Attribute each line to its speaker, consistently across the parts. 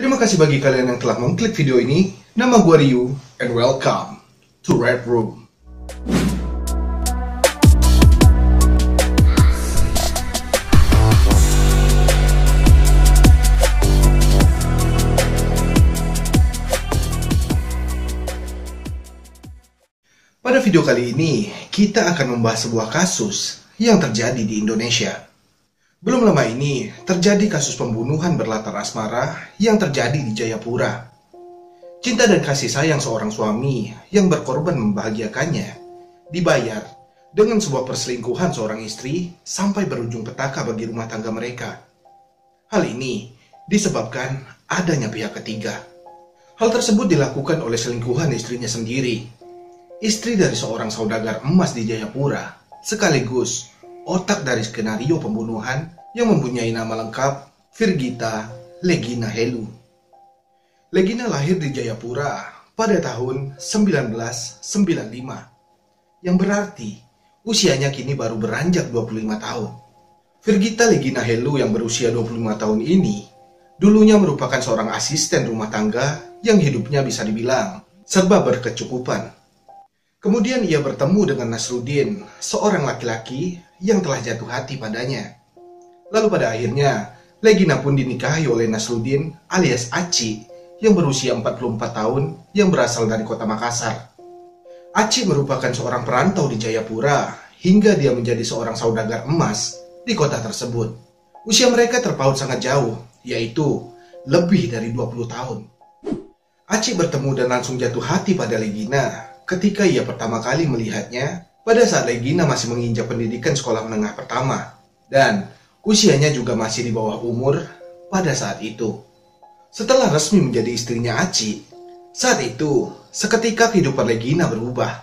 Speaker 1: Terima kasih bagi kalian yang telah mengklik video ini. Nama gue Ryu, and welcome to Red Room. Pada video kali ini, kita akan membahas sebuah kasus yang terjadi di Indonesia. Belum lama ini, terjadi kasus pembunuhan berlatar asmara yang terjadi di Jayapura. Cinta dan kasih sayang seorang suami yang berkorban membahagiakannya dibayar dengan sebuah perselingkuhan seorang istri sampai berujung petaka bagi rumah tangga mereka. Hal ini disebabkan adanya pihak ketiga. Hal tersebut dilakukan oleh selingkuhan istrinya sendiri, istri dari seorang saudagar emas di Jayapura, sekaligus otak dari skenario pembunuhan yang mempunyai nama lengkap Virgita Legina Helu. Legina lahir di Jayapura pada tahun 1995, yang berarti usianya kini baru beranjak 25 tahun. Virgita Legina Helu yang berusia 25 tahun ini dulunya merupakan seorang asisten rumah tangga yang hidupnya bisa dibilang serba berkecukupan. Kemudian ia bertemu dengan Nasruddin, seorang laki-laki yang telah jatuh hati padanya. Lalu pada akhirnya, Legina pun dinikahi oleh Nasruddin alias Aci yang berusia 44 tahun yang berasal dari kota Makassar. Aci merupakan seorang perantau di Jayapura hingga dia menjadi seorang saudagar emas di kota tersebut. Usia mereka terpaut sangat jauh, yaitu lebih dari 20 tahun. Aci bertemu dan langsung jatuh hati pada Legina ketika ia pertama kali melihatnya pada saat Legina masih menginjak pendidikan sekolah menengah pertama dan usianya juga masih di bawah umur pada saat itu. Setelah resmi menjadi istrinya Aci, saat itu seketika kehidupan Legina berubah.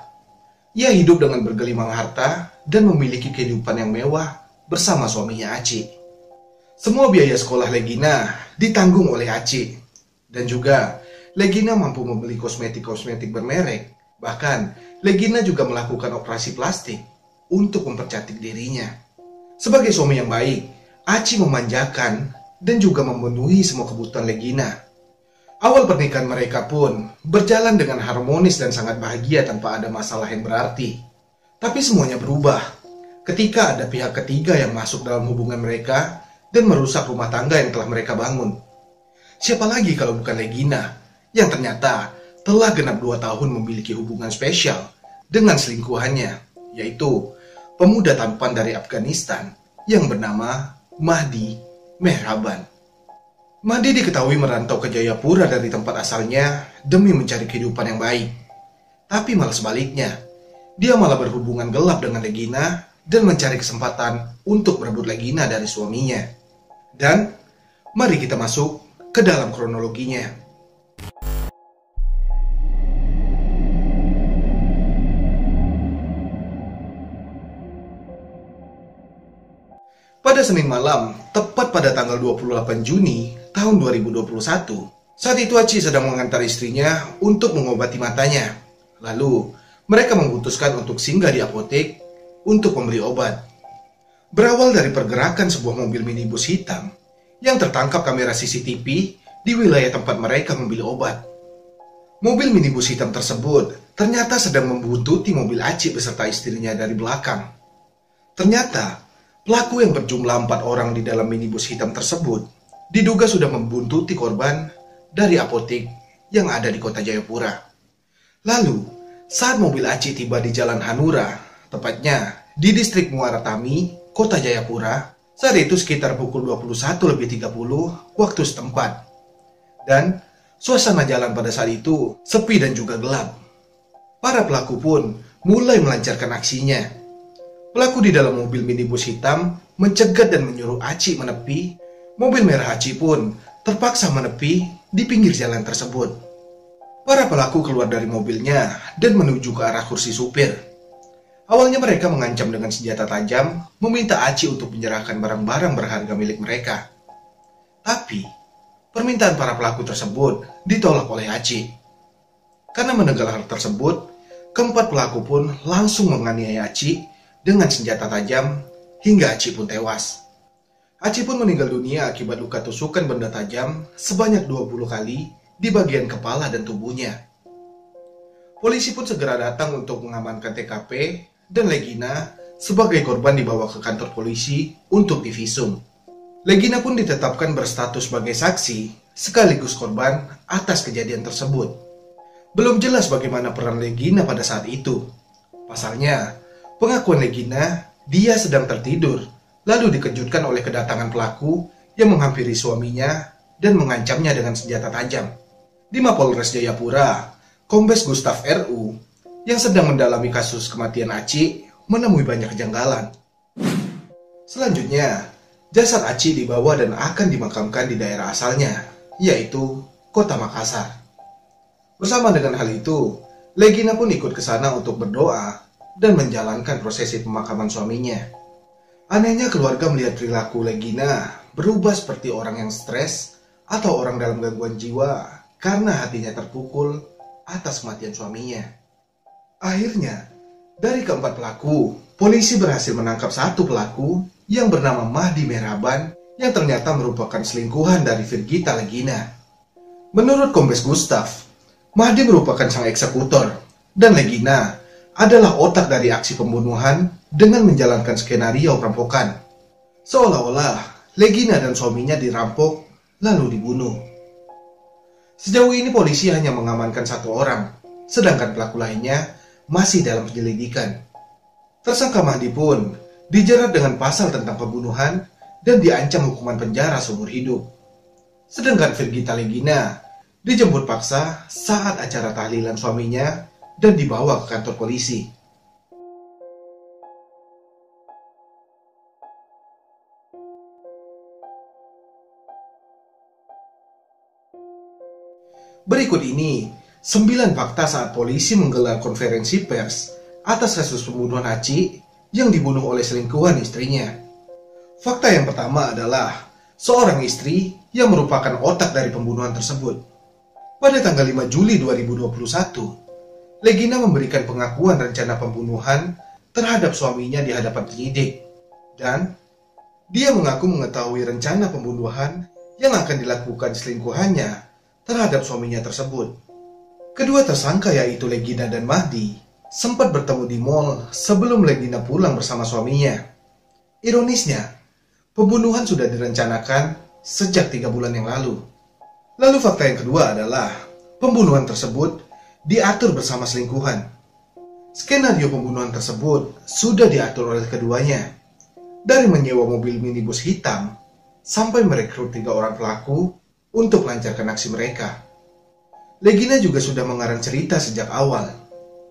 Speaker 1: Ia hidup dengan bergelimang harta dan memiliki kehidupan yang mewah bersama suaminya Aci. Semua biaya sekolah Legina ditanggung oleh Aci, dan juga Legina mampu membeli kosmetik-kosmetik bermerek. Bahkan, Legina juga melakukan operasi plastik untuk mempercantik dirinya. Sebagai suami yang baik, Aci memanjakan dan juga memenuhi semua kebutuhan Legina. Awal pernikahan mereka pun berjalan dengan harmonis dan sangat bahagia tanpa ada masalah yang berarti. Tapi semuanya berubah ketika ada pihak ketiga yang masuk dalam hubungan mereka dan merusak rumah tangga yang telah mereka bangun. Siapa lagi kalau bukan Legina yang ternyata telah genap 2 tahun memiliki hubungan spesial dengan selingkuhannya, yaitu pemuda tampan dari Afghanistan yang bernama Mahdi Mehraban. Mahdi diketahui merantau ke Jayapura dari tempat asalnya demi mencari kehidupan yang baik. Tapi malah sebaliknya, dia malah berhubungan gelap dengan Legina dan mencari kesempatan untuk merebut Legina dari suaminya. Dan mari kita masuk ke dalam kronologinya. Pada Senin malam, tepat pada tanggal 28 Juni tahun 2021, saat itu Aci sedang mengantar istrinya untuk mengobati matanya. Lalu, mereka memutuskan untuk singgah di apotek untuk membeli obat. Berawal dari pergerakan sebuah mobil minibus hitam yang tertangkap kamera CCTV di wilayah tempat mereka membeli obat. Mobil minibus hitam tersebut ternyata sedang membuntuti mobil Aci beserta istrinya dari belakang. Ternyata, pelaku yang berjumlah 4 orang di dalam minibus hitam tersebut diduga sudah membuntuti korban dari apotek yang ada di kota Jayapura. Lalu, saat mobil Aci tiba di Jalan Hanura, tepatnya di distrik Muara Tami, kota Jayapura, saat itu sekitar pukul 21.30 waktu setempat. Dan suasana jalan pada saat itu sepi dan juga gelap. Para pelaku pun mulai melancarkan aksinya. Pelaku di dalam mobil minibus hitam mencegat dan menyuruh Aci menepi. Mobil merah Aci pun terpaksa menepi di pinggir jalan tersebut. Para pelaku keluar dari mobilnya dan menuju ke arah kursi supir. Awalnya mereka mengancam dengan senjata tajam, meminta Aci untuk menyerahkan barang-barang berharga milik mereka. Tapi, permintaan para pelaku tersebut ditolak oleh Aci. Karena mendengar hal tersebut, keempat pelaku pun langsung menganiaya Aci dengan senjata tajam hingga Aci pun tewas. Aci pun meninggal dunia akibat luka tusukan benda tajam sebanyak 20 kali di bagian kepala dan tubuhnya. Polisi pun segera datang untuk mengamankan TKP dan Legina sebagai korban dibawa ke kantor polisi untuk divisum. Legina pun ditetapkan berstatus sebagai saksi sekaligus korban atas kejadian tersebut. Belum jelas bagaimana peran Legina pada saat itu. Pasalnya, pengakuan Legina, dia sedang tertidur, lalu dikejutkan oleh kedatangan pelaku yang menghampiri suaminya dan mengancamnya dengan senjata tajam. Di Mapolres Jayapura, Kombes Gustaf RU yang sedang mendalami kasus kematian Aci menemui banyak kejanggalan. Selanjutnya, jasad Aci dibawa dan akan dimakamkan di daerah asalnya, yaitu Kota Makassar. Bersama dengan hal itu, Legina pun ikut ke sana untuk berdoa dan menjalankan prosesi pemakaman suaminya. Anehnya keluarga melihat perilaku Legina berubah seperti orang yang stres atau orang dalam gangguan jiwa karena hatinya terpukul atas kematian suaminya. Akhirnya, dari keempat pelaku, polisi berhasil menangkap satu pelaku yang bernama Mahdi Meraban yang ternyata merupakan selingkuhan dari Virgita Legina. Menurut Kombes Gustaf, Mahdi merupakan sang eksekutor dan Legina adalah otak dari aksi pembunuhan dengan menjalankan skenario perampokan. Seolah-olah Legina dan suaminya dirampok lalu dibunuh. Sejauh ini polisi hanya mengamankan satu orang, sedangkan pelaku lainnya masih dalam penyelidikan. Tersangka Mahdi pun dijerat dengan pasal tentang pembunuhan dan diancam hukuman penjara seumur hidup. Sedangkan Virgita Legina dijemput paksa saat acara tahlilan suaminya dan dibawa ke kantor polisi. Berikut ini 9 fakta saat polisi menggelar konferensi pers atas kasus pembunuhan Aci yang dibunuh oleh selingkuhan istrinya. Fakta yang pertama adalah seorang istri yang merupakan otak dari pembunuhan tersebut. Pada tanggal 5 Juli 2021, Legina memberikan pengakuan rencana pembunuhan terhadap suaminya di hadapan penyidik. Dan dia mengaku mengetahui rencana pembunuhan yang akan dilakukan selingkuhannya terhadap suaminya tersebut. Kedua tersangka yaitu Legina dan Mahdi sempat bertemu di mall sebelum Legina pulang bersama suaminya. Ironisnya, pembunuhan sudah direncanakan sejak 3 bulan yang lalu. Lalu fakta yang kedua adalah pembunuhan tersebut diatur bersama selingkuhan. Skenario pembunuhan tersebut sudah diatur oleh keduanya. Dari menyewa mobil minibus hitam sampai merekrut 3 orang pelaku untuk melancarkan aksi mereka. Legina juga sudah mengarang cerita sejak awal,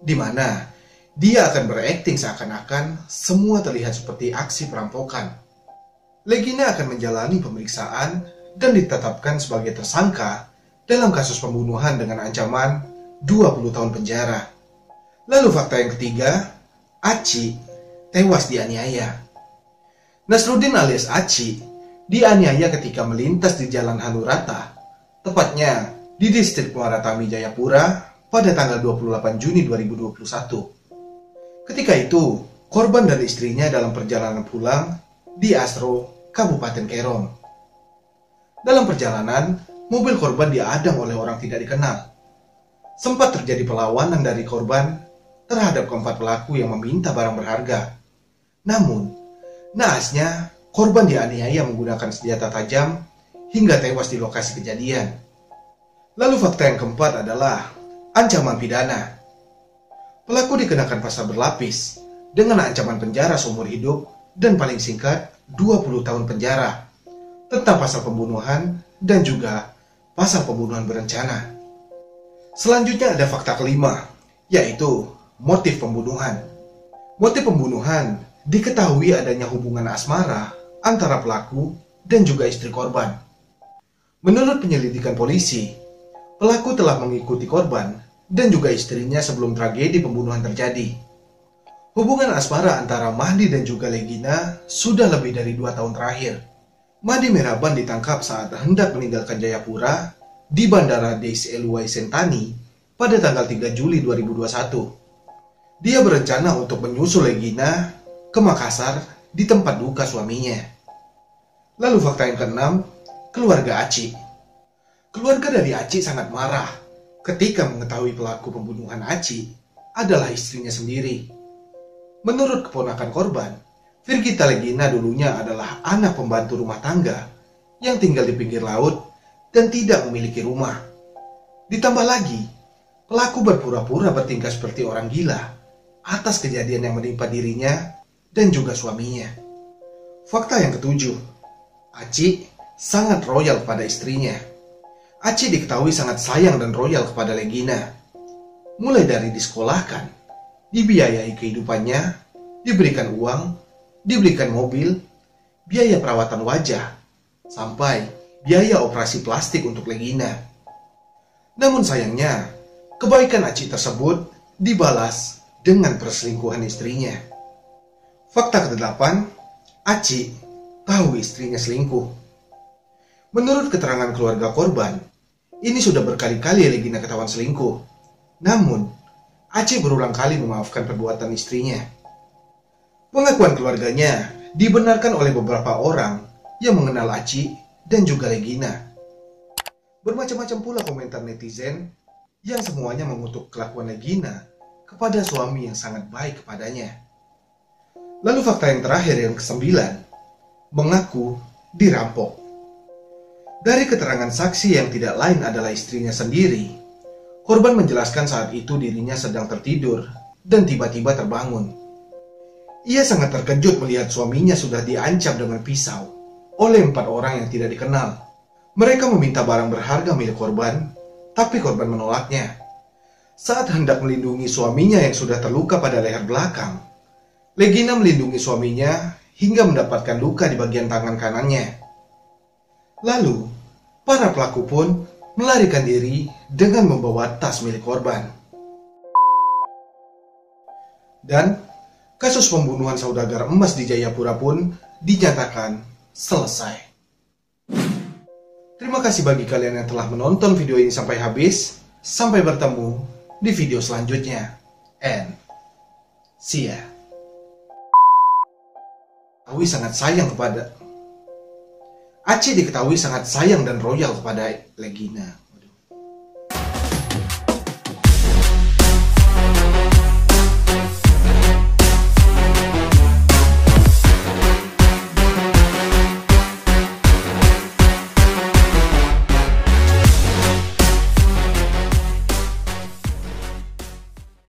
Speaker 1: di mana dia akan berakting seakan-akan semua terlihat seperti aksi perampokan. Legina akan menjalani pemeriksaan dan ditetapkan sebagai tersangka dalam kasus pembunuhan dengan ancaman 20 tahun penjara. Lalu fakta yang ketiga, Aci tewas dianiaya. Nasruddin alias Aci dianiaya ketika melintas di Jalan Hanurata, tepatnya di distrik Muara Tami, Jayapura pada tanggal 28 Juni 2021. Ketika itu, korban dan istrinya dalam perjalanan pulang di Asro, Kabupaten Kerong. Dalam perjalanan, mobil korban diadang oleh orang tidak dikenal. Sempat terjadi perlawanan dari korban terhadap keempat pelaku yang meminta barang berharga. Namun, naasnya korban dianiaya menggunakan senjata tajam hingga tewas di lokasi kejadian. Lalu fakta yang keempat adalah ancaman pidana. Pelaku dikenakan pasal berlapis dengan ancaman penjara seumur hidup dan paling singkat 20 tahun penjara tentang pasal pembunuhan dan juga pasal pembunuhan berencana. Selanjutnya ada fakta kelima, yaitu motif pembunuhan. Motif pembunuhan diketahui adanya hubungan asmara antara pelaku dan juga istri korban. Menurut penyelidikan polisi, pelaku telah mengikuti korban dan juga istrinya sebelum tragedi pembunuhan terjadi. Hubungan asmara antara Mahdi dan juga Legina sudah lebih dari 2 tahun terakhir. Mahdi Meraban ditangkap saat hendak meninggalkan Jayapura di Bandara Deis Eluai Sentani pada tanggal 3 Juli 2021. Dia berencana untuk menyusul Legina ke Makassar di tempat duka suaminya. Lalu fakta yang keenam, keluarga Aci. Keluarga dari Aci sangat marah ketika mengetahui pelaku pembunuhan Aci adalah istrinya sendiri. Menurut keponakan korban, Virgita Legina dulunya adalah anak pembantu rumah tangga yang tinggal di pinggir laut dan tidak memiliki rumah. Ditambah lagi, pelaku berpura-pura bertingkah seperti orang gila atas kejadian yang menimpa dirinya dan juga suaminya. Fakta yang ketujuh, Aci sangat royal pada istrinya. Aci diketahui sangat sayang dan royal kepada Legina. Mulai dari disekolahkan, dibiayai kehidupannya, diberikan uang, diberikan mobil, biaya perawatan wajah, sampai biaya operasi plastik untuk Legina. Namun sayangnya, kebaikan Aci tersebut dibalas dengan perselingkuhan istrinya. Fakta ke-8, Aci tahu istrinya selingkuh. Menurut keterangan keluarga korban, ini sudah berkali-kali Legina ketahuan selingkuh. Namun, Aci berulang kali memaafkan perbuatan istrinya. Pengakuan keluarganya dibenarkan oleh beberapa orang yang mengenal Aci dan juga Legina. Bermacam-macam pula komentar netizen yang semuanya mengutuk kelakuan Legina kepada suami yang sangat baik kepadanya. Lalu fakta yang terakhir yang ke-9, mengaku dirampok. Dari keterangan saksi yang tidak lain adalah istrinya sendiri, korban menjelaskan saat itu dirinya sedang tertidur dan tiba-tiba terbangun. Ia sangat terkejut melihat suaminya sudah diancam dengan pisau oleh 4 orang yang tidak dikenal. Mereka meminta barang berharga milik korban, tapi korban menolaknya. Saat hendak melindungi suaminya yang sudah terluka pada leher belakang, Legina melindungi suaminya hingga mendapatkan luka di bagian tangan kanannya. Lalu, para pelaku pun melarikan diri dengan membawa tas milik korban. Dan kasus pembunuhan saudagar emas di Jayapura pun dinyatakan selesai. Terima kasih bagi kalian yang telah menonton video ini sampai habis. Sampai bertemu di video selanjutnya. And see ya. Aci diketahui sangat sayang dan royal kepada Legina.